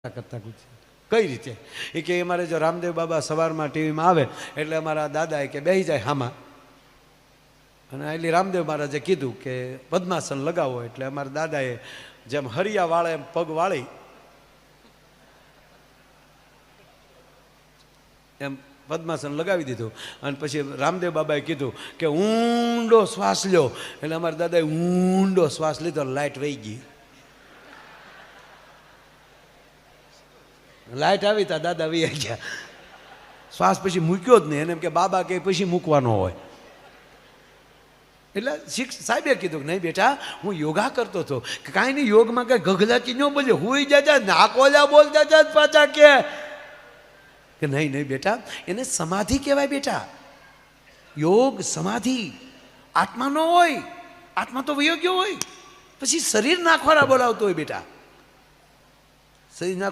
કરતા કઈ રીતે એ કે અમારે જો રામદેવ બાબા સવારમાં ટીવીમાં આવે એટલે અમારા દાદાએ કે બેસી જાય હામાં અને એટલે રામદેવ મહારાજે કીધું કે પદ્માસન લગાવો એટલે અમારા દાદાએ જેમ હરિયા વાળે એમ પગ વાળી એમ પદ્માસન લગાવી દીધું અને પછી રામદેવ બાબાએ કીધું કે ઊંડો શ્વાસ લ્યો એટલે અમારા દાદાએ ઊંડો શ્વાસ લીધો, લાઇટ વહી ગઈ. લાઇટ આવી તા દાદા વહી ગયા, શ્વાસ પછી મૂક્યો જ નહીં. એને એમ કે બાબા કે પછી મૂકવાનો હોય. એટલે સાહેબે કીધું કે નહીં બેટા, હું યોગા કરતો હતો. કાંઈ નહીં, યોગમાં કઈ ગગલાચી ન બોલે, હુઈ જાય નાકોલા બોલતા જાય પાછા કે નહીં નહીં બેટા, એને સમાધિ કહેવાય બેટા. યોગ સમાધિ આત્મા નો હોય, આત્મા તો વયો ગયો હોય, પછી શરીર નાખવાના બોલાવતો હોય બેટા. શરીર નાખવા